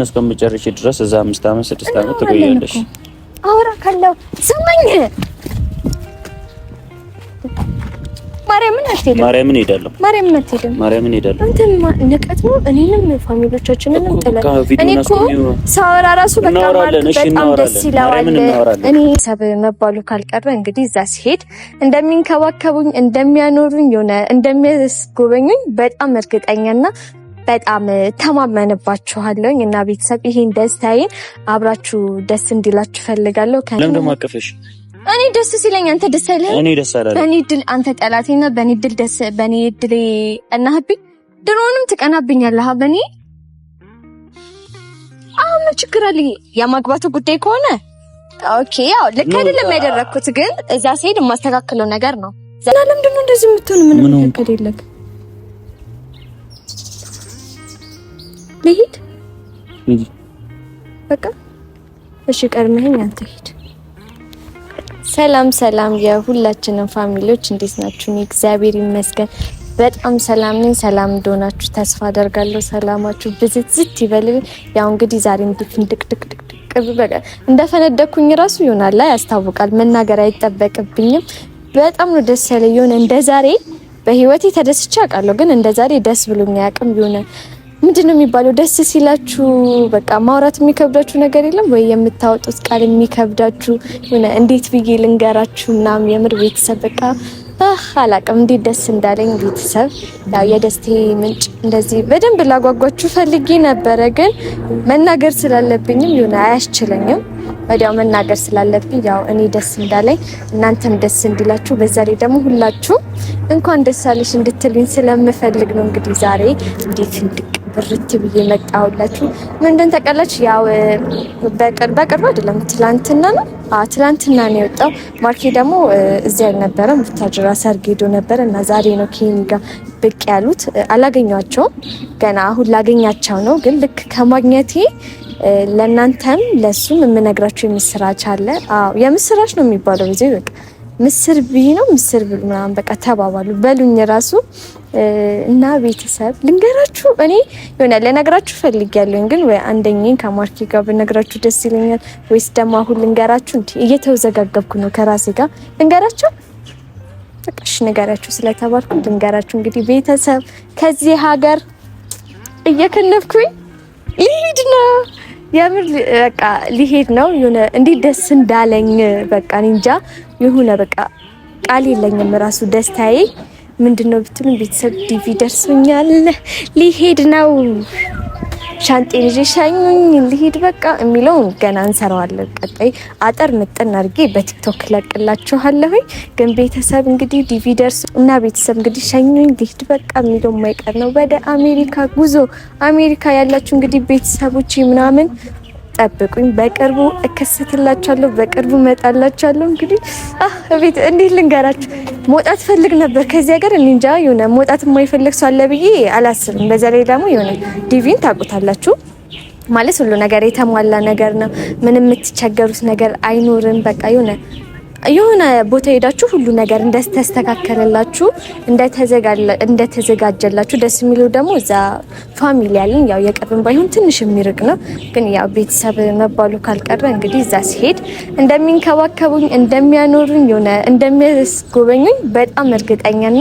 እስከምጨርሽ ድረስ እዛ 5 አመት 6 አመት ትቆያለሽ። አውራ ካለው ሰማኝ። ማርያምን ሄዳለሁ። ማርያምን ሄዳለሁ። አንተም ንቀት ነው። እኔንም ፋሚሊዎቻችንን እንጥለን እኔ እኮ ሳወራ ራሱ በጣም ደስ ይላል። እኔ ሰብ መባሉ ካልቀረ እንግዲህ እዛ ሲሄድ እንደሚንከባከቡኝ እንደሚያኖሩኝ የሆነ እንደሚያስጎበኙኝ በጣም እርግጠኛና በጣም ተማመንባችኋለሁ እና ቤተሰብ ይሄን ደስታዬን አብራችሁ ደስ እንዲላችሁ ፈልጋለሁ። ለምን ደሞ አቀፈሽ? እኔ ደስ ሲለኝ አንተ ደስ አይልህ? እኔ ደስ አላለኝ። በኔ ድል አንተ ጠላቴና በኔ ድል ደስ በኔ ድል እናህብኝ ድሮንም ትቀናብኛለህ። በኔ አሁን ችግር አለ። የማግባቱ ጉዳይ ከሆነ ኦኬ፣ ያው ልክ አይደለም ያደረኩት፣ ግን እዛ ሲሄድ የማስተካክለው ነገር ነው። ዘና ለምንድን ነው እንደዚህ የምትሆን? ምንም ነገር የለም። ልሂድ በቃ እሺ፣ ቀድመኸኝ አንተ ሂድ። ሰላም የሁላችንም ፋሚሊዎች እንዴት ናችሁ? እግዚአብሔር ይመስገን በጣም ሰላም ነኝ። ሰላም እንደሆናችሁ ተስፋ አደርጋለሁ። ሰላማችሁ ብዝት ይበል። ያው እንግዲህ ዛሬ እንድፍንድቅድቅድቅ በቃ እንደፈነደኩኝ ራሱ ይሆናል ያስታውቃል። መናገር አይጠበቅብኝም። በጣም ነው ደስ ያለኝ። የሆነ እንደዛሬ በህይወቴ ተደስቼ አውቃለሁ፣ ግን እንደዛሬ ደስ ብሎኝ አያውቅም። የሆነ ምንድነው የሚባለው? ደስ ሲላችሁ በቃ ማውራት የሚከብዳችሁ ነገር የለም ወይ? የምታወጡት ቃል የሚከብዳችሁ የሆነ እንዴት ብዬ ልንገራችሁ? ምናምን የምር ቤተሰብ በቃ አላቅም እንዴት ደስ እንዳለኝ ቤተሰብ። ያው የደስቴ ምንጭ እንደዚህ በደንብ ላጓጓችሁ ፈልጌ ነበረ፣ ግን መናገር ስላለብኝም የሆነ አያስችለኝም። ወዲያው መናገር ስላለብኝ ያው እኔ ደስ እንዳለኝ እናንተም ደስ እንዲላችሁ፣ በዛ ላይ ደግሞ ሁላችሁ እንኳን ደስ አለሽ እንድትሉኝ ስለምፈልግ ነው። እንግዲህ ዛሬ እንዴት ብርት ብዬ መጣሁላችሁ። ምንድን ተቀላች? ያው በቅርብ አይደለም ትላንትና ነው። ትላንትና ነው የወጣው። ማርኬ ደግሞ እዚያ አልነበረም፣ ቡታጅራ ሰርግ ሄዶ ነበር እና ዛሬ ነው ኬኒ ጋር ብቅ ያሉት። አላገኟቸውም ገና፣ አሁን ላገኛቸው ነው። ግን ልክ ከማግኘቴ ለእናንተም ለሱም የምነግራችሁ የምስራች አለ። የምስራች ነው የሚባለው ጊዜ በቃ ምስር ብይ ነው ምስር ብሉ ምናምን በቃ ተባባሉ በሉኝ ራሱ እና ቤተሰብ ልንገራችሁ። እኔ የሆነ ለነገራችሁ ፈልጊያለሁ፣ ግን ወይ አንደኛን ከማርኬ ጋር በነገራችሁ ደስ ይለኛል፣ ወይስ ደግሞ አሁን ልንገራችሁ? እንዴ እየተወዘጋገብኩ ነው ከራሴ ጋር። ልንገራችሁ በቃ እሺ ንገራችሁ ስለተባልኩ ልንገራችሁ። እንግዲህ ቤተሰብ ከዚህ ሀገር እየከነፍኩኝ ሊሄድ ነው። የምር በቃ ሊሄድ ነው። የሆነ እንዴት ደስ እንዳለኝ በቃ እንጃ። የሆነ በቃ ቃል የለኝም ራሱ ደስታዬ ምንድነው ብትሉኝ ቤተሰብ ዲቪ ደርሶኛል። ሊሄድ ነው። ሻንጤን ይዤ ሻኙኝ ሊሄድ በቃ የሚለው ገና እንሰራዋለን። ቀጣይ አጠር ምጥን አድርጌ በቲክቶክ ለቅላችኋለሁ። ግን ቤተሰብ እንግዲህ ዲቪ ደርሶ እና ቤተሰብ እንግዲህ ሻኙኝ ሊሄድ በቃ የሚለው የማይቀር ነው። ወደ አሜሪካ ጉዞ። አሜሪካ ያላችሁ እንግዲህ ቤተሰቦች ምናምን ጠብቁኝ፣ በቅርቡ እከሰትላችኋለሁ፣ በቅርቡ መጣላችኋለሁ። እንግዲህ ቤት እንዴት ልንገራችሁ? መውጣት ፈልግ ነበር ከዚህ ሀገር። እኔ እንጃ የሆነ መውጣት የማይፈልግ ሰው አለ ብዬ አላስብም። በዛ ላይ ደግሞ የሆነ ዲቪን ታውቁታላችሁ ማለት ሁሉ ነገር የተሟላ ነገር ነው። ምንም የምትቸገሩት ነገር አይኖርም። በቃ የሆነ ቦታ ሄዳችሁ ሁሉ ነገር እንደተስተካከለላችሁ እንደተዘጋጀላችሁ ደስ የሚለው ደግሞ እዛ ፋሚሊ ያለን ያው የቅርብም ባይሆን ትንሽ የሚርቅ ነው፣ ግን ያው ቤተሰብ መባሉ ካልቀረ እንግዲህ እዛ ሲሄድ እንደሚንከባከቡኝ እንደሚያኖሩኝ የሆነ እንደሚያስጎበኙኝ በጣም እርግጠኛና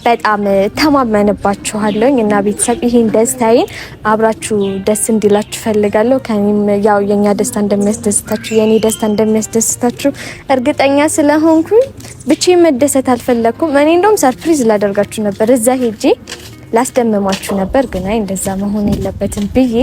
በጣም ተማመንባችኋለሁ እና ቤተሰብ ይሄን ደስታዬን አብራችሁ ደስ እንዲላችሁ ፈልጋለሁ። ከኔም ያው የኛ ደስታ እንደሚያስደስታችሁ የኔ ደስታ እንደሚያስደስታችሁ እርግጠኛ ስለሆንኩኝ ብቻዬን መደሰት አልፈለኩም። እኔ እንደውም ሰርፕራይዝ ላደርጋችሁ ነበር፣ እዛ ሄጄ ላስደምማችሁ ነበር፣ ግን አይ እንደዛ መሆን የለበትም ብዬ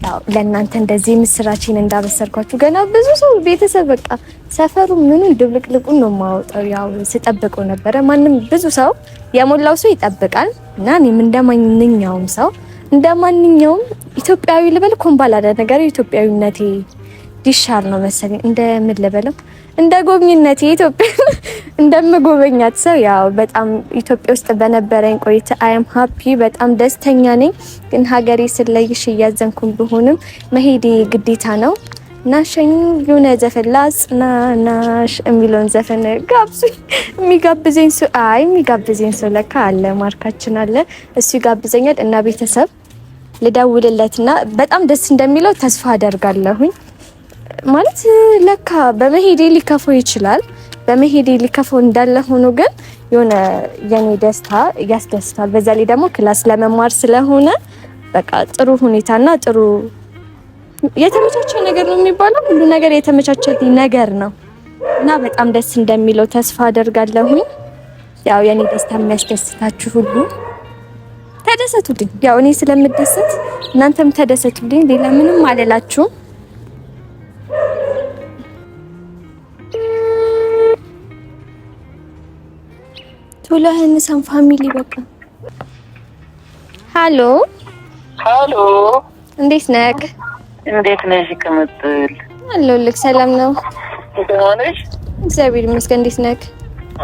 ያው ለእናንተ እንደዚህ ምስራችን እንዳበሰርኳችሁ ገና ብዙ ሰው ቤተሰብ በቃ ሰፈሩ ምኑን ድብልቅልቁን ነው የማወጣው። ያው ስጠብቀው ነበረ። ማንም ብዙ ሰው የሞላው ሰው ይጠብቃል እና እኔም እንደማንኛውም ሰው እንደማንኛውም ኢትዮጵያዊ ልበል ኮምባላዳ ነገር ኢትዮጵያዊነቴ ዲሻር ነው መሰለኝ። እንደምን ልበለው እንደ ጎብኝነቴ ኢትዮጵያ እንደምጎበኛት ሰው ያው በጣም ኢትዮጵያ ውስጥ በነበረኝ ቆይታ አም ሃፒ በጣም ደስተኛ ነኝ። ግን ሀገሬ ስለይሽ እያዘንኩኝ ቢሆንም መሄዴ ግዴታ ነው። ናሸኝ የሆነ ዘፈን ላጽናናሽ የሚለውን ዘፈን ጋብዙኝ። የሚጋብዘኝ ሰው ለካ አለ፣ ማርካችን አለ፣ እሱ ይጋብዘኛል እና ቤተሰብ ልደውልለትና በጣም ደስ እንደሚለው ተስፋ አደርጋለሁኝ። ማለት ለካ በመሄዴ ሊከፋው ይችላል። በመሄዴ ሊከፋው እንዳለ ሆኖ ግን የሆነ የኔ ደስታ ያስደስታል። በዛ ላይ ደግሞ ክላስ ለመማር ስለሆነ በቃ ጥሩ ሁኔታና ጥሩ የተመቻቸ ነገር ነው የሚባለው። ሁሉ ነገር የተመቻቸ ነገር ነው እና በጣም ደስ እንደሚለው ተስፋ አደርጋለሁኝ። ያው የኔ ደስታ የሚያስደስታችሁ ሁሉ ተደሰቱልኝ። ያው እኔ ስለምደሰት እናንተም ተደሰቱልኝ። ሌላ ምንም አልላችሁም። ቶሎ ህንሳም ፋሚሊ በቃ ሃሎ እንዴት ነህ? እንዴት ነሽ? ቅምጥል አለሁልህ። ሰላም ነው? ደህና ነሽ? እግዚአብሔር ይመስገን። እንዴት ነህ?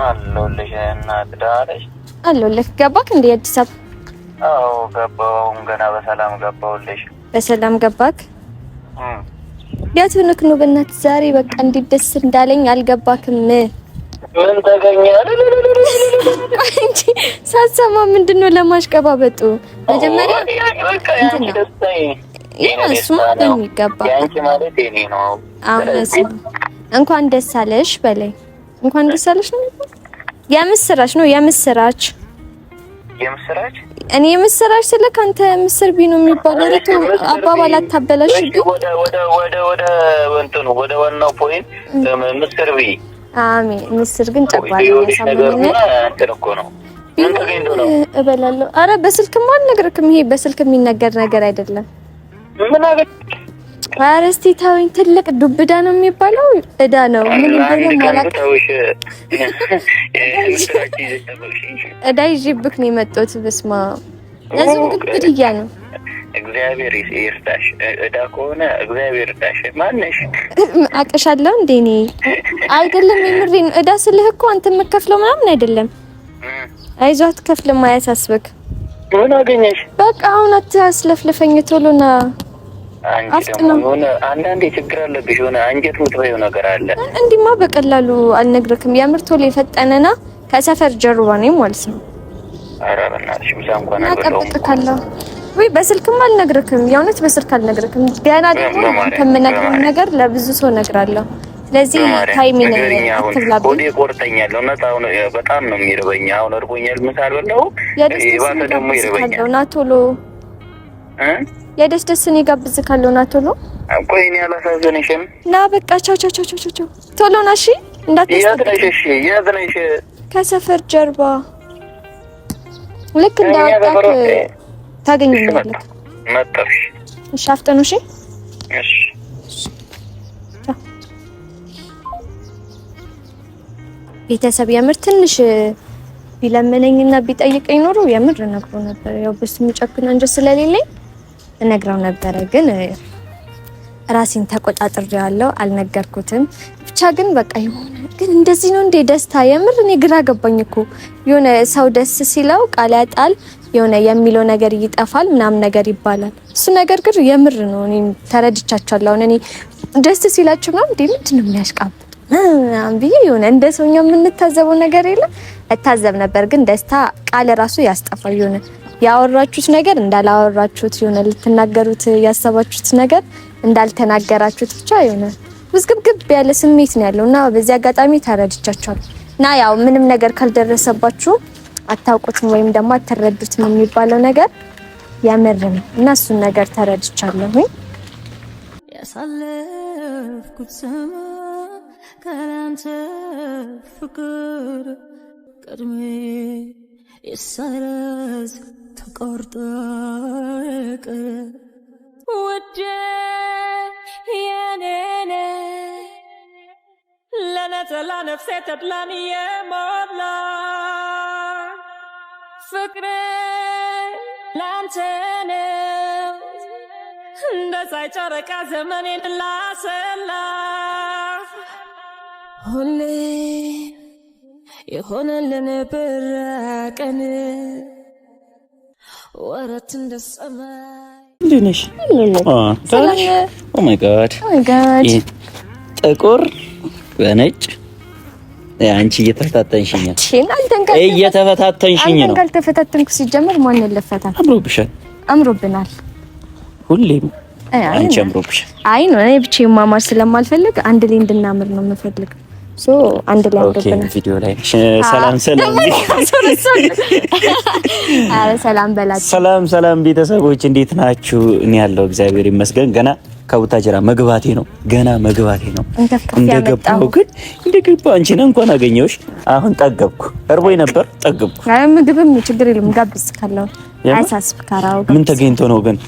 አለሁልሽ። እናት ደህና ነሽ? አለሁልህ። ገባክ እንዴ አዲስ አበባ? አዎ ገባሁ። ገና በሰላም ገባሁልሽ። በሰላም ገባክ? የት ሆነክ ነው? በእናትህ ዛሬ በቃ እንዴት ደስ እንዳለኝ አልገባክም? ምን ተገኘ? እንጂ ሳሰማ ምንድነው ለማሽቀባበጡ መጀመሪያ እንትን ነው እሱማ በሚገባ ያንቺ ማለት የኔ ነው። አሁን እንኳን ደስ አለሽ በላይ። እንኳን ደስ አለሽ ነው የምስራች ነው የምስራች እኔ የምስራች ስለክ አንተ ምስር ቢኖ የሚባለው ረቶ አባባል አታበላሽ። ወደ ወንተኑ ወደ ዋናው ፖይንት ምስር ቢ አሜን። ምስር ግን ጨጓራ ያሳምነኝ እኮ ነው። ምን ተገኝቶ ነው እበላለሁ። አረ በስልክማ አልነግርክም። ይሄ በስልክ የሚነገር ነገር አይደለም። ምን አገ አረስቲ ታውኝ ትልቅ ዱብዳ ነው የሚባለው እዳ ነው። ምን እንደሆነ ማለት እዳ ይዤብክ ነው የመጣሁት። በስማ ለዚህ ግድያ ነው። እግዚአብሔር ይርዳሽ። እዳ ከሆነ እግዚአብሔር ይርዳሽ። ማነሽ አቀሻለሁ እንዴ? እኔ አይደለም የምሬን። እዳ ስልህ እኮ አንተ የምከፍለው ምናምን አይደለም። አይዞህ አትከፍልም፣ አያሳስብክ። ምን አገኘሽ? በቃ አሁን አትስለፍልፈኝ ቶሎና። አንቺ ደግሞ ሆነ አንዳንዴ ችግር አለብሽ። ሆነ አንጀት የምትበይው ነገር አለ። እንዲማ በቀላሉ አልነግርክም። የምር ቶሎ የፈጠነና ከሰፈር ጀርባ ነው ማለት ነው። ኧረ በእናትሽ ምሳ እንኳን አልበላሁም። ወይ በስልክም አልነግርክም። የእውነት በስልክ አልነግርክም። ገና ደግሞ ከምነግርህ ነገር ለብዙ ሰው እነግራለሁ። ስለዚህ ታይሚንግ አትብላብኝ። ወዴ ቆርጠኛል። እውነት አሁን በጣም ነው የሚርበኝ። አሁን እርቦኛል። ምሳ አልበላሁም። ይባተ ደግሞ ይርበኛል። ና ቶሎ የደስደስን ይጋብዝካለሁ። ና ቶሎ። ቆይ እኔ አላሳዝንሽም። ና በቃ ቻው ቻው ቻው ቻው ቶሎ ና። እሺ እንዳትስጠኝ። እሺ ያዝነሽ ከሰፈር ጀርባ ልክ እንዳወጣክ ታገኘኛለህ። መጣሽ? እሺ አፍጠኑ። እሺ እሺ ቤተሰብ የምር ትንሽ ቢለመነኝና ቢጠይቀኝ ኖሮ የምር ነግሮ ነበር። ያው በሱ የሚጨክን አንጀት ስለሌለኝ እነግራው ነበረ፣ ግን ራሴን ተቆጣጥሬዋለሁ፣ አልነገርኩትም። ብቻ ግን በቃ የሆነ ግን እንደዚህ ነው እንዴ ደስታ? የምር እኔ ግራ ገባኝ እኮ። የሆነ ሰው ደስ ሲለው ቃል ያጣል፣ የሆነ የሚለው ነገር ይጠፋል ምናምን ነገር ይባላል። እሱ ነገር ግን የምር ነው። እኔ ተረድቻቸዋለሁ። እኔ ደስ ሲላችሁ ነው እንዴ ምንድነው የሚያሽቃብ ብዬ የሆነ እንደ ሰውኛ የምንታዘበው ነገር የለም። እታዘብ ነበር፣ ግን ደስታ ቃል ራሱ ያስጠፋል። የሆነ ያወራችሁት ነገር እንዳላወራችሁት፣ የሆነ ልትናገሩት ያሰባችሁት ነገር እንዳልተናገራችሁት፣ ብቻ የሆነ ውዝግብግብ ያለ ስሜት ነው ያለውና በዚህ አጋጣሚ ተረድቻቸዋለሁ። እና ያው ምንም ነገር ካልደረሰባችሁ አታውቁትም ወይም ደግሞ አትረዱትም የሚባለው ነገር ያመር ነው እና እሱን ነገር ተረድቻለሁኝ። ያሳለፍኩት ዘመን ካላንተ ፍቅር ቀድሜ የሳይረዝ ተቆርጦ የቀረ ውዴ የኔነ ለነጠላ ነፍሴ ተድላን የሞላ ፍቅሬ ላንተ ነው እንደ ፀሐይ ጨረቃ ዘመኔን ላሰላ ሁሌ የሆነልን ብራቀን ወረት እንደ ሰማይ እንዴት ነሽ? ኦ ማይ ጋድ ጥቁር በነጭ አንቺ እየተፈታተንሽኝ ነው። አንተን ካልተፈታተንኩ ሲጀመር ማን ለፈታል? አምሮብሻል። አምሮብናል። ሁሌም አንቺ አምሮብሽ። አይ ነው እኔ ብቻዬን ማማር ስለማልፈልግ አንድ ላይ እንድናምር ነው የምፈልገው። አንድ ላይ አምሮብን ቪዲዮ ላይ ሰላም አረ ሰላም በላችሁ። ሰላም ቤተሰቦች እንዴት ናችሁ? እኔ ያለው እግዚአብሔር ይመስገን። ገና ከቡታጀራ መግባቴ ነው። እንደገባሁ ግን እንደገባሁ አንቺን እንኳን አገኘሁሽ። አሁን ጠገብኩ። እርቦኝ ነበር ጠገብኩ። አይ ምግብም ችግር የለም ጋብዝ ካለው አያሳስብ። ካራው ምን ተገኝቶ ነው ግን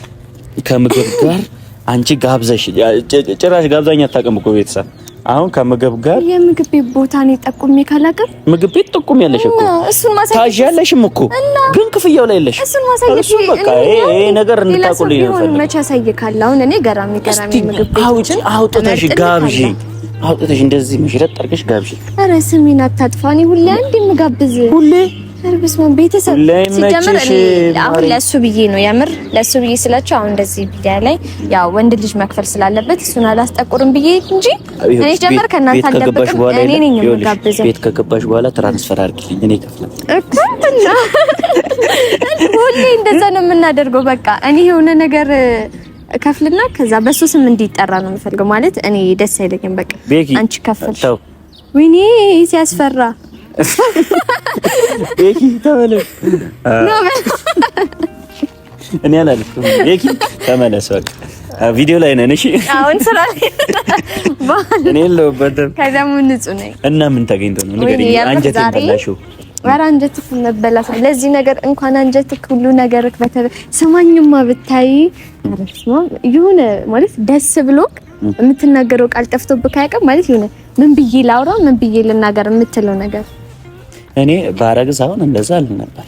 ከምግብ ጋር አንቺ ጋብዘሽ ጭራሽ ጋብዛኛ አታውቅም እኮ ቤተሰብ። አሁን ከምግብ ጋር የምግብ ቤት ቦታ ነው ጠቁሜ ካላቀም ምግብ ቤት ጠቁም ያለሽ እኮ እሱን ማሳየት ታያለሽም እኮ ግን ክፍያው ላይ ያለሽ እሱን ማሳየት በቃ ይሄ ነገር እንድታቆልኝ ነው ፈልግ መቼ ያሳይካል። አሁን እኔ ገራሚ ምግብ ቤት አውጥተሽ ጋብዢ አውጥተሽ እንደዚህ ምሽረት ጠርቀሽ ጋብዢ። ኧረ ስሚን አታጥፋኒ። ሁሌ አንዴ ምጋብዝ ሁሌ አርብስማ ቤተሰብ ሲጀምር እኔ አሁን ለሱ ብዬ ነው የምር ለሱ ብዬ ስላችሁ አሁን እንደዚህ ቪዲዮ ላይ ያው ወንድ ልጅ መክፈል ስላለበት እሱን አላስጠቁርም ብዬ እንጂ እኔ ጀመር ከእናንተ አልደብቅም። እኔ ነኝ የምጋብዘው። ቤት ከገባሽ በኋላ ትራንስፈር አድርጊልኝ እኔ እከፍላለሁ እኮ። ሁሌ እንደዛ ነው የምናደርገው። በቃ እኔ የሆነ ነገር ከፍልና ከዛ በሱ ስም እንዲጠራ ነው የምፈልገው። ማለት እኔ ደስ አይለኝም። በቃ አንቺ ከፍልሽ ወይኔ ሲያስፈራ ቤኪ ተመለስ። እኔ አላልኩም ቤኪ ተመለስ። በቃ ቪዲዮ ላይ ነን። እሺ አሁን ስራ እኔ የለሁበትም። ከዛም ንጹህ ነኝ እና ምን ተገኝቶ ነው ንገሪኝ። አንጀት ተበላሽው። ኧረ አንጀትክ መበላት ለዚህ ነገር እንኳን አንጀትክ ሁሉ ነገርክ ሰማኝማ ብታይ ይሁን ማለት ደስ ብሎክ የምትናገረው ቃል ጠፍቶብክ አያውቅም ማለት ይሁን ምን ብዬ ላውራ ምን ብዬ ልናገር የምትለው ነገር እኔ ባረግስ አሁን እንደዛ አልን ነበር።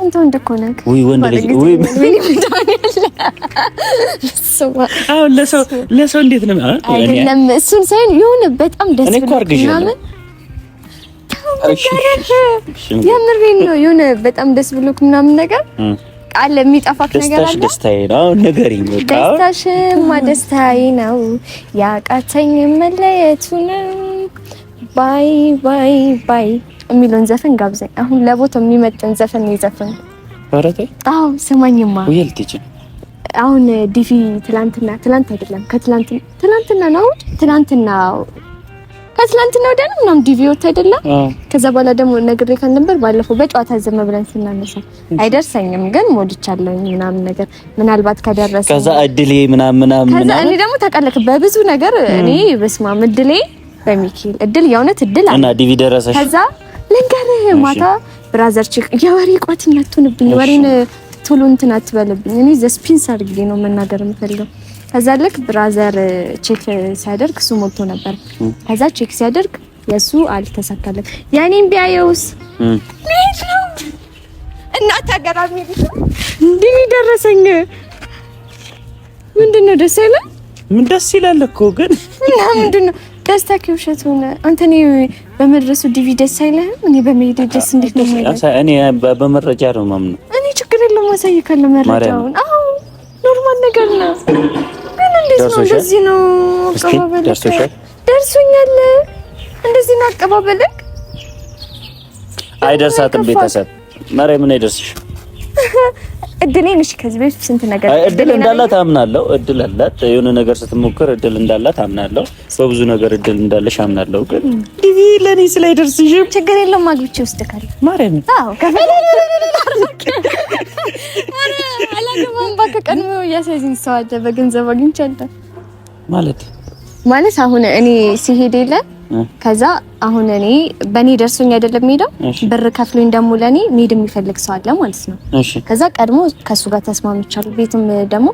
አንተ እንደኮነክ ወይ ወንድ ልጅ ወይ ምን ይታያል? አሁን ለሰው እንዴት ነው አይደለም እሱን ሳይሆን የሆነ በጣም ደስ ብሎኛል። የምሬን ነው የሆነ በጣም ደስ ብሎክ ምናምን ነገር ቃል የሚጠፋክ ነገር አለ። ደስታዬ ነው ንገሪኝ። በቃ ደስታሽማ ደስታዬ ነው ያቃተኝ መለየቱ ነው ባይ ባይ ባይ የሚለውን ዘፈን ጋብዘኝ። አሁን ለቦታው የሚመጥን ዘፈን ነው ዘፈን። አረተ አዎ ስማኝማ ወይልትጂ አሁን ዲቪ ትላንት አይደለም ከትላንትና ነው ከትላንትና ወዲያ ነው ምናምን ዲቪ ወጣ አይደለም። ከዛ በኋላ ደግሞ ነግሬ ካል ነበር ባለፈው በጨዋታ ዘመ ብለን ስናነሳ አይደርሰኝም ግን ሞድቻለሁ ምናምን ነገር ምናልባት ከደረሰ ከዛ እድሌ ምናምን ከዛ እኔ ደግሞ ተቀለክ በብዙ ነገር እኔ በስማም እድሌ በሚኪል እድል የእውነት እድል አለ እና ዲቪ ደረሰሽ። ከዛ ልንገርህ ማታ ብራዘር ቺክ የወሬ ቋጥኛ አትሁንብኝ፣ ወሬን ቶሎ እንትን አትበልብኝ። እኔ ዘስፒንስ አድርጌ ነው መናገር የምፈልገው። ከዛ ልክ ብራዘር ቼክ ሲያደርግ እሱ ሞልቶ ነበር። ከዛ ቼክ ሲያደርግ የሱ አልተሳካለም። ያኔን ቢያየውስ ነው እና ታገራሚ ዲቪ ደረሰኝ። ምንድነው ደስ ይላል? ምን ደስ ይላል እኮ ግን እና ምንድነው ደስታ ከውሸት ሆነ። አንተ እኔ በመድረሱ ዲቪ ደስ አይልህም? እኔ በመሄድ ደስ እንዴት ነው ማለት? እኔ በመረጃ ነው ማምነው። እኔ ችግር የለውም ማሳየካለ መረጃውን። አዎ ኖርማል ነገር ነው። ግን እንዴት ነው እንደዚህ ነው አቀባበል? ደርሶኛል። እንደዚህ ነው አቀባበልክ? አይደርሳትም ቤተሰብ ማርያም ምን አይደርስሽ? እድሌን እሺ ከዚህ በፊት ስንት ነገር እድል እንዳላት አምናለሁ። እድል አላት የሆነ ነገር ስትሞክር እድል እንዳላት አምናለሁ። በብዙ ነገር እድል እንዳለሽ አምናለሁ። ግን ዲቪ ለኔ ስላይደርስሽ ችግር የለውም አግብቼ ወስደካል ማርያም። አዎ ከፈለ አረ አላገባም በቀን ያሳዝኝ ሰው አለ በገንዘብ አግኝቻለሁ ማለት አሁን እኔ ሲሄድ የለ ከዛ አሁን እኔ በኔ ደርሶኝ አይደለም ሄደው ብር ከፍሎኝ ደሞ ለኔ ሜድ የሚፈልግ ሰው አለ ማለት ነው። ከዛ ቀድሞ ከሱ ጋር ተስማምቻለሁ። ቤትም ደሞ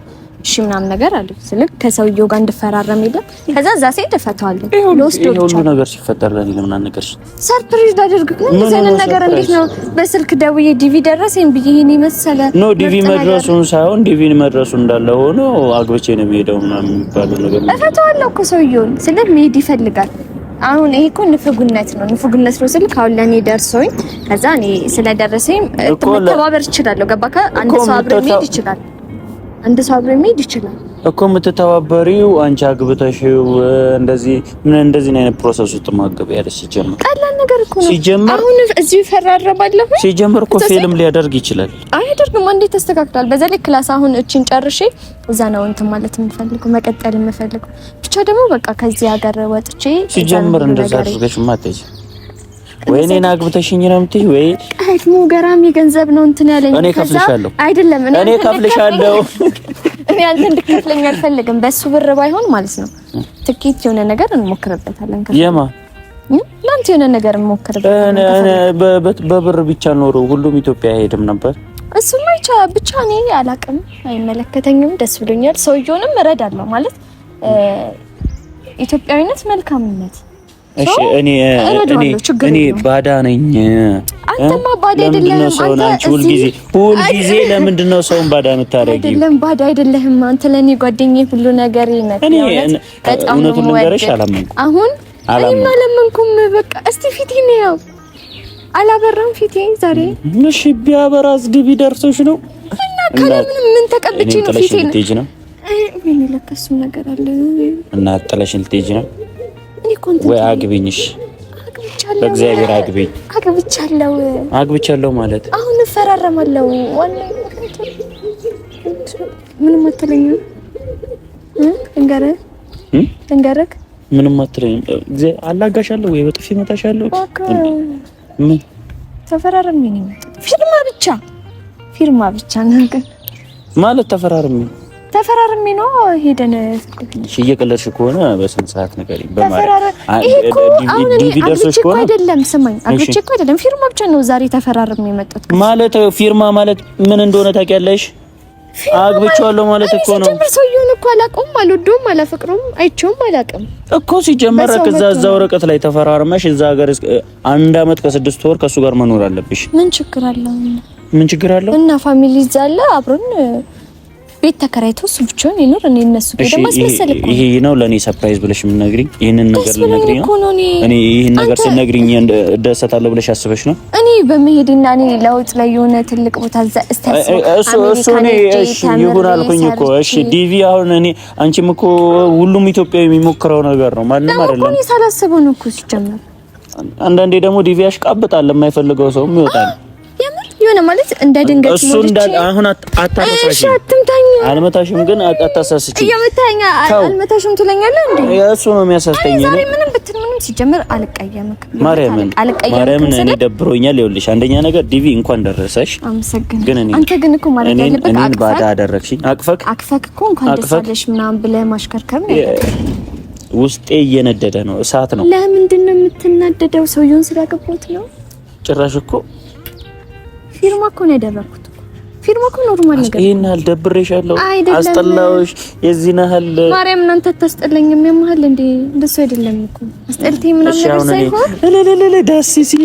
እሺ ምናምን ነገር አለ ስልክ ከሰውየው ጋር እንድፈራረም የለም። ከዛ እዛ ሲሄድ ተፈታዋለሁ። ለውስጥ ሁሉ ነገር ሲፈጠር ለኔ ለምን አንነገርሽ? ሰርፕራይዝ ላደርግ ነው እንደዚህ ነገር እንዴት ነው በስልክ ደውዬ ዲቪ ደረሰኝ ብዬ ይሄን መሰለ ነው ዲቪ መድረሱን ሳይሆን ዲቪ መድረሱ እንዳለ ሆኖ አግብቼ ነው የሚሄደው ምናምን የሚባለው ነገር ተፈታዋለሁ እኮ ሰውየውን ስልክ ሜድ ይፈልጋል። አሁን ይሄ እኮ ንፉግነት ነው ነው ስልክ አሁን ለኔ ደርሶኝ ከዛ እኔ ስለደረሰኝ ተባበር ይችላል። ገባካ? አንድ ሰው አብሮ መሄድ ይችላል። እኮ የምትተባበሪው አንቺ አግብተሽው እንደዚህ አይነት ፕሮሰስ ውስጥ ማገብ ያለሽ ሲጀምር ቀላል ነገር እኮ ነው። ሲጀምር አሁን እዚሁ ይፈራረባለሁ። ሲጀምር እኮ ፊልም ሊያደርግ ይችላል። አያደርግም። እንዴት ተስተካክሏል። በዛ ላይ ክላስ አሁን እቺን ጨርሼ እዛ ነው እንትን ማለት የምፈልገው መቀጠል የምፈልገው። ብቻ ደግሞ በቃ ከዚህ ሀገር ወጥቼ ሲጀምር እንደዛ አድርገሽ ማተሽ ወይ እኔን አግብተሽኝ ነው የምትይ ወይ አይድሞ ገራሚ ገንዘብ ነው እንትን ያለኝ። እኔ ከፍልሻለሁ። አይደለም እኔ ከፍልሻለሁ። እኔ አንተ እንድትከፍለኝ አልፈልግም። በሱ ብር ባይሆን ማለት ነው ትኬት የሆነ ነገር እንሞክርበታለን። የማ ላንተ የሆነ ነገር እንሞክርበታለን። በብር ብቻ ኖሮ ሁሉም ኢትዮጵያ አይሄድም ነበር። እሱማ ብቻ እኔ አላቅም፣ አይመለከተኝም። ደስ ብሎኛል። ሰውየውንም እረዳለሁ ማለት ኢትዮጵያዊነት መልካምነት። እሺ እኔ ባዳ ነኝ። አንተማ ባዳ አይደለህም። አንተ ሁልጊዜ ለምንድን ነው ሰውን ባዳ የምታረጊው? አይደለም ባዳ አይደለህም። አንተ ለኔ ጓደኛዬ ሁሉ ነገር ነህ። እኔ እውነቱን ልንገርሽ አላመንኩም። አሁን እኔም አላመንኩም። በቃ እስቲ ፊቴን ያው አላበራም ፊቴ ዛሬ። እሺ ቢያበራስ ግቢ ደርሶሽ ነው እና ከለምን ምን ተቀብጪ ነው ፊቴን ልትሄጂ ነው? ምን ለከሱ ነገር አለ እና ጥለሽን ልትሄጂ ነው? ወይ አግቢኝሽ? በእግዚአብሔር አግቢኝ። አግብቻለሁ ማለት አሁን እፈራረማለሁ። ወላሂ ምንም አትለኝም። እንገረክ ምንም አትለኝም። አላጋሻለሁ ወይ በጥፊ መታሻለሁ። ምን ተፈራረም ነኝ። ፊርማ ብቻ ነገር ማለት ተፈራርሜ ነው ሄደን እየቀለድሽ ከሆነ በስንት ሰዓት ነገር ዲቪ ደርሶሽ ከሆነ አይደለም። ስማኝ አግብቼ እኮ አይደለም ፊርማ ብቻ ነው ዛሬ ተፈራርሜ የመጣሁት። ማለት ፊርማ ማለት ምን እንደሆነ ታውቂያለሽ? አግብቼዋለሁ ማለት እኮ ነው። ሲጀመር ሰውዬውን እኮ አላውቀውም፣ አልወደውም፣ አላፈቅረውም፣ አይቼውም አላውቅም እኮ ሲጀመር እዛ ወረቀት ላይ ተፈራርመሽ እዛ ሀገር 1 አመት ከ6 ወር ከሱ ጋር መኖር አለብሽ። ምን ችግር አለው? እና ፋሚሊ ይዛለ አብሮን ቤት ተከራይቶ እሱ ብቻውን ይኖር። እኔ እነሱ ደግሞ አስመሰል እኮ ይሄ ነው ለኔ ሰርፕራይዝ ብለሽ የምትነግሪኝ? ይሄንን ነገር ልነግሪኝ ነው? እኔ ይሄን ነገር ስነግሪኝ ደሰታለሁ ብለሽ አስበሽ ነው? እኔ በመሄድና እኔ ለውጥ ላይ የሆነ ትልቅ ቦታ እሱ እኔ እሺ ይሁን አልኩኝ እኮ እሺ። ዲቪ አሁን እኔ አንቺም እኮ ሁሉም ኢትዮጵያዊ የሚሞክረው ነገር ነው። ማንም አይደለም። እኔ ሳላስበው ነው እኮ ሲጀመር። አንዳንዴ ደግሞ ዲቪ ያሽቃብጣል፣ የማይፈልገው ሰውም ይወጣል። የሆነ ማለት እንደ ድንገት እሱ እንዳል አሁን አታሳስቺ። እሺ አትምታኝ። አልመታሽም ግን አታሳስቺ። እየመታኝ አልመታሽም ትለኛለህ እንዴ? እሱ ነው የሚያሳስተኝ። ዛሬ ምንም ብትል ምንም ሲጀምር አልቀየምክም። ማርያምን እኔ ደብሮኛል። ይኸውልሽ አንደኛ ነገር ዲቪ እንኳን ደረሰሽ። ግን አንተ ግን እኮ ማለት ያለበት እኔን ባዳ አደረግሽኝ። አቅፈክ እኮ እንኳን ደስ አለሽ ምናምን ብለህ ማሽከርከር ነው። ውስጤ እየነደደ ነው፣ እሳት ነው። ለምንድን ነው የምትናደደው? ሰውየውን ስላገባሁት ነው? ጭራሽ እኮ ፊርማ እኮ ነው ያደረኩት። ፊርማ እኮ ኖርማል ነገር። ይሄን ያህል ደብሬሻለሁ፣ አስጠላሁሽ። የዚህን ያህል ማርያም እናንተ ታስጠላኝም የማህል እንዴ? እንደሱ አይደለም እኮ አስጠልተኝ ምናምን ነገር ሳይሆን ለለለለ ደስ ሲል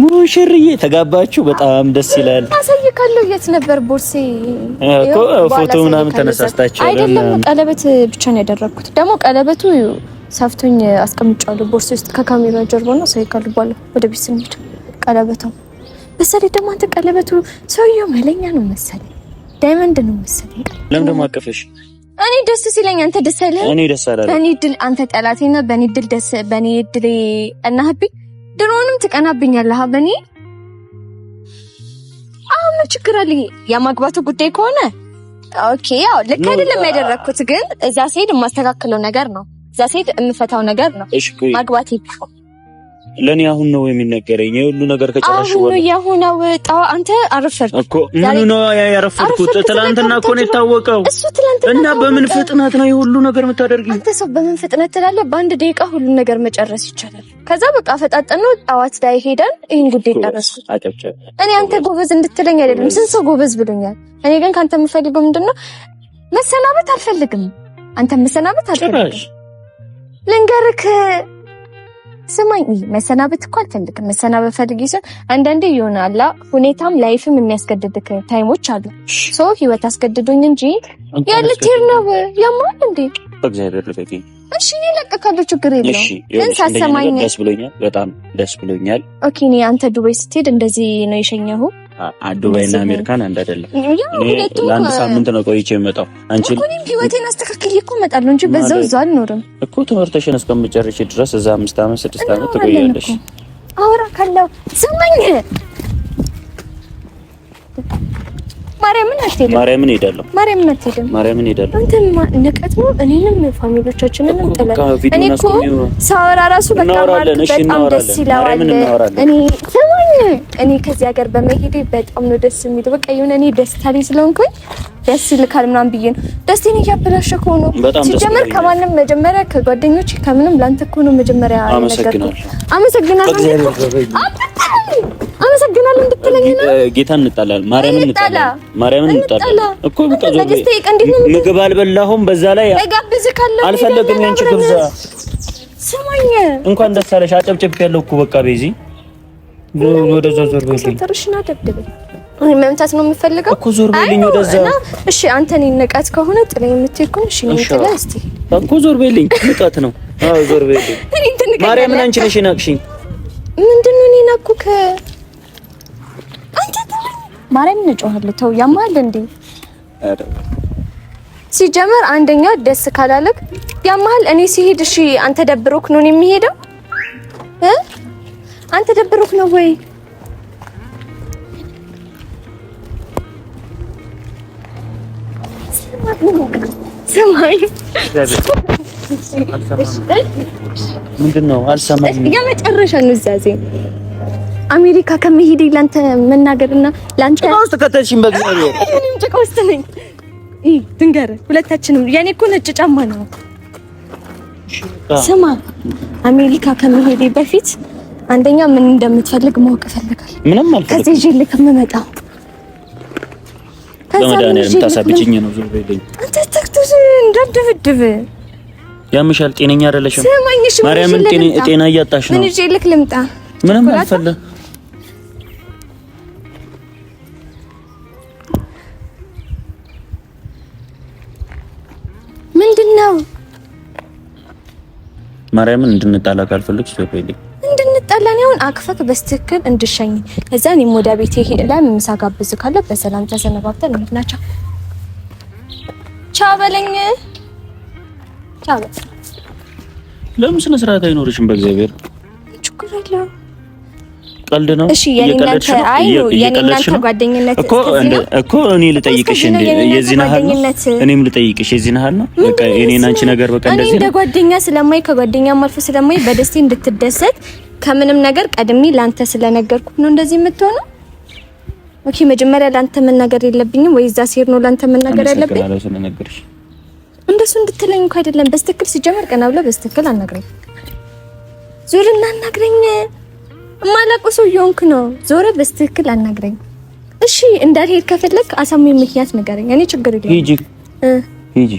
ሙሽርዬ ተጋባችሁ፣ በጣም ደስ ይላል። አሳይካለሁ። የት ነበር ቦርሴ እኮ ፎቶ ምናምን ተነሳስታችሁ አይደለም? ቀለበት ብቻ ነው ያደረኩት። ደግሞ ቀለበቱ ሰፍቶኝ አስቀምጫለሁ ቦርሴ ውስጥ ከካሜራ ጀርባ ነው። አሳይካለሁ በኋላ ወደ ቤት ስንሄድ ቀለበቱ በሰለኝ። ደግሞ አንተ ቀለበቱ ሰውየው መለኛ ነው መሰለኝ፣ ዳይመንድ ነው መሰለኝ። ለምን ደግሞ አቀፈሽ? እኔ ደስ ሲለኝ አንተ ደስ አይልም? እኔ ደስ አላለኝ። በእኔ ድል አንተ ጠላቴ ነህ። በእኔ ድል ደስ በእኔ ድል ቀናህብኝ። ድሮንም ትቀናብኛለህ በእኔ። አሁን ምን ችግር አለ? የማግባቱ ጉዳይ ከሆነ ኦኬ፣ ያው ልክ አይደለም ያደረኩት፣ ግን እዛ ስሄድ የማስተካክለው ነገር ነው። እዛ ስሄድ የምፈታው ነገር ነው ማግባቴ። ለኔ አሁን ነው የሚነገረኝ የሁሉ ነገር ከጨረሽ በኋላ። አሁን የሆነው አንተ አረፈርክ እኮ ምን ነው ያረፈርኩት? ትላንትና እኮ ነው የታወቀው። እና በምን ፍጥነት ነው የሁሉ ነገር የምታደርጊው? አንተ ሰው በምን ፍጥነት ትላለህ? በአንድ ደቂቃ ሁሉ ነገር መጨረስ ይቻላል። ከዛ በቃ ፈጣጠን ነው ጠዋት ላይ ሄደን ይሄን ጉዳይ ጨረስኩ። እኔ አንተ ጎበዝ እንድትለኝ አይደለም፣ ስንት ሰው ጎበዝ ብሎኛል። እኔ ግን ካንተ የምፈልገው ምንድነው? መሰናበት አልፈልግም። አንተ መሰናበት አልፈልግም። ልንገርክ ስማኝ፣ መሰናበት እኮ አልፈልግም። መሰናበት ፈልጊ ሲሆን አንዳንዴ ይሆናል ሁኔታም ላይፍም የሚያስገድድክ ታይሞች አሉ። ሶ ህይወት አስገድዶኝ እንጂ ያለቴር ነው ያማል እንዴ? በእግዚአብሔር ልፈቂ። እሺ እኔ ለቀካለሁ፣ ችግር የለውም። ግን ሳሰማኝ ደስ ብሎኛል፣ በጣም ደስ ብሎኛል። ኦኬ እኔ አንተ ዱባይ ስትሄድ እንደዚህ ነው የሸኘሁ። ዱባይና አሜሪካን አንድ አይደለም። ለአንድ ሳምንት ነው ቆይቼ የመጣው። አንቺ እኔም ህይወቴን አስተካክዬ እኮ እመጣለሁ እንጂ በዛው አልኖርም እኮ። ትምህርትሽን እስከምጨርሽ ድረስ እዛ 5 አመት 6 አመት ትቆያለሽ። አውራ ካለው ስማኝ ማርያምን ሄዳለሁ። ማርያምን ሄዳለሁ። አንተ ንቀት ነው። እኔንም ፋሚሊዎቻችንን እንጥለን እኔ እኮ ሳወራ ራሱ በቃ ማለት በጣም ደስ ይላል። እኔ ስማኝ፣ እኔ ከዚህ ሀገር በመሄዴ በጣም ነው ደስ የሚለው። በቃ የሆነ እኔ ደስታ ላይ ስለሆንኩኝ ደስ ይልካል ምናምን ብዬ ነው። ደስታዬን እያበላሸ እኮ ነው። ሲጀመር ከማንም መጀመሪያ ከጓደኞች ከምንም ላንተ እኮ ነው መጀመሪያ ያነገርኩህ። አመሰግናለሁ እንድትለኝ ነው። ጌታን እንጣላለን። ማርያምን እንጣላለን እኮ በቃ ምግብ አልበላሁም። በዛ ላይ አልፈለግም ያንቺ ግብዣ። ስማኝ እንኳን ደስ አለሽ አጨብጭብ ያለው እኮ በቃ ቤዚ ወደዛ ዞር በልኝ። ተርሽና ደብደብ መምታት ነው የምፈልገው እኮ ዞር በልኝ ወደዛ። እሺ አንተ እኔን ንቀት ከሆነ ጥለኝ የምትሄድ ከሆነ እሺ ነው ጥላ እስቲ እኮ ዞር በልኝ። ንቀት ነው። አዎ ዞር በልኝ። ማርያምን አንቺ ነሽ ናቅሽኝ። ምንድነው እኔ ናኩከ አንተ ማርያም እንጮሃለሁ። ተው ያማል እንዴ? ሲጀመር አንደኛ ደስ ካላለክ ያማል። እኔ ሲሄድ እሺ አንተ ደብሮክ ነው የሚሄደው አንተ ደብሮክ ነው ወይ? ስማኝ ምንድነው? አልሰማኝም። የመጨረሻ ኑዛዜ አሜሪካ ከመሄዴ ላንተ መናገርና ላንተ ጭቃ ውስጥ ከተልሽኝ በእግዚአብሔር እኔም ጭቃ ውስጥ ነኝ። ድንገር ሁለታችንም የኔ እኮ ነጭ ጫማ ነው። ስማ አሜሪካ ከመሄዴ በፊት አንደኛ ምን እንደምትፈልግ ማወቅ እፈልጋለሁ። ምንም አልፈልግም። ከዚህ ይዤ ልክ የምመጣው ለመድኃኒዓለም ታሳብጭኝ ነው። ዞር በይልኝ። አንተ ተክተሽ እንዳትደብድብ ያምሻል። ጤነኛ አይደለሽም። ማርያምን ጤና እያጣሽ ነው። ምን ይዤ ልክ ልምጣ? ምንም አልፈልግም። ምንድነው? ማርያምን እንድንጣላ ካልፈልግሽ ዞር በይልኝ። እንድንጣላ ነው አሁን አክፈክ በስትክክል እንድሸኝ ከዛ እኔም ወደ ቤቴ ሄደላ ምሳ ጋብዝ ካለ በሰላም ተሰነባብተን እንድናቻው ቻው በለኝ። ቻው ለምን ስነ ስርዓት አይኖርሽም? በእግዚአብሔር ችግር የለውም። ቀልድ ነው። እሺ የኔናንተ የኔናንተ ጓደኝነት እኮ እኔ ልጠይቅሽ እንዴ የዚህን ያህል ነው። እኔም ልጠይቅሽ የዚህን ያህል ነው። በቃ የኔና አንቺ ነገር በቃ እንደዚህ ነው። እንደ ጓደኛ ስለማይ ከጓደኛም አልፎ ስለማይ በደስቴ እንድትደሰት ከምንም ነገር ቀድሜ ላንተ ስለነገርኩ ነው እንደዚህ የምትሆነው። ኦኬ መጀመሪያ ላንተ መናገር የለብኝም ወይ እዛ ሲር ነው ላንተ መናገር ያለብኝ? እንደሱ እንድትለኝ እንኳን አይደለም። በስትክክል ሲጀመር ቀና ብለህ በስትክክል አናግረኝ። ዞርና አናግረኝ። ማላውቀው ሰው የሆንክ ነው። ዞረ በስትክክል አናግረኝ። እሺ እንዳልሄድ ከፈለክ አሳማኝ ምክንያት ንገረኝ። እኔ ችግር የለኝም። ሂጂ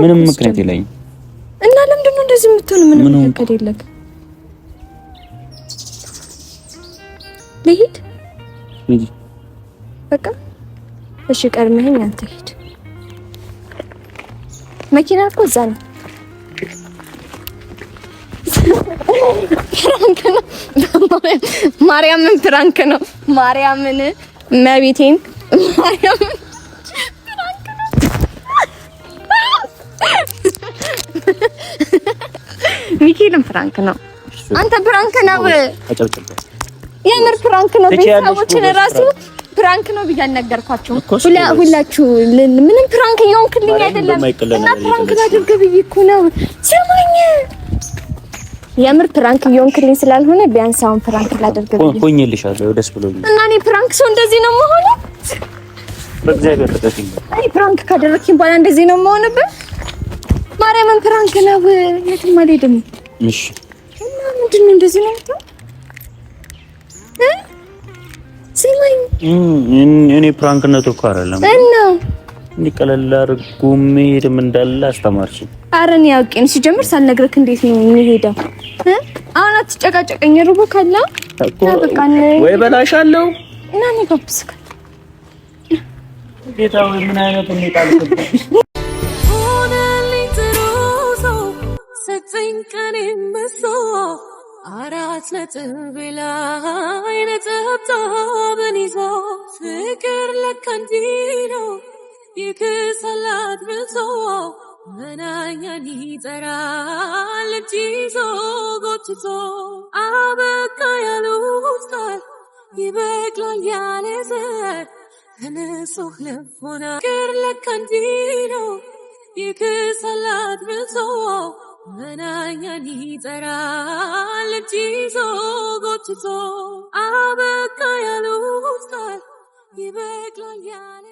ምንም ምክንያት የለኝም። እና ለምንድን ነው እንደዚህ የምትሆን? ምንም ምክንያት የለክ። ልሂድ ሂጂ በቃ እሺ ቀድመኸኝ አንተ ሂድ። መኪና እኮ እዛ ነው። ፍራንክ ነው። ማርያምን ፍራንክ ነው። ማርያምን መቤቴን ማርያምን ፍራንክ ነው። ሚኪልም ፍራንክ ነው። አንተ ፍራንክ ነው። የምር ፍራንክ ነው። ቤተሰቦችን ራሱ ፍራንክ ነው ብዬ አልነገርኳቸውም። ሁላችሁ ምንም ፍራንክ እየሆንክልኝ አይደለም እና ፍራንክ ላድርግ ብዬ እኮ ነው። ስማኝ የምር ፕራንክ እየሆንክልኝ ስላልሆነ ቢያንስ አሁን ፕራንክ ላደርግ ሆኜልሻለሁ። ደስ ብሎኝ እና እኔ ፕራንክ ሰው እንደዚህ ነው የምሆነው። በእግዚአብሔር ተጠቅኝ። አይ ፕራንክ ካደረግኝ በኋላ እንደዚህ ነው የምሆንበት። ማርያምን ፕራንክ ነው። የትም አልሄድም። እሺ እና ምንድን ነው እንደዚህ ነው የምትሆነው? ስማኝ እኔ ፕራንክነቱ እኮ አይደለም እና እንዲቀለል አድርጎ መሄድም እንዳለ አስተማርሽኝ። ኧረ እኔ አውቄን ሲጀምር ሳልነግርህ እንዴት ነው የሚሄደው? አሁን አትጨቃጨቀኝ። ሩቦ ካላ በቃ ወይ በላሻለሁ እና እኔ ጋብስካ ጌታ ወይ ምን አይነት ሁኔታ አልከብኝ ሆነልኝ ጥሩ ሰው ሰጠኝ ቀኔን መስሎ አራት ነጥብ ላይ ነጠብጣብን ይዞ ፍቅር ለካ እንዲህ ነው ይክሰላት ብሶ መናኛን ይጠራል እጅ ይዞ ጎትቶ አበቃ ያሉት ቃል ይበቅላል ያለ ዘር ከንጹህ ልቦና ፍቅር ለካ እንዲህ ነው ይክሰላት ብሶ መናኛን ይጠራል እጅ ይዞ ጎትቶ አበቃ ያሉት ቃል ይበቅላል ያለ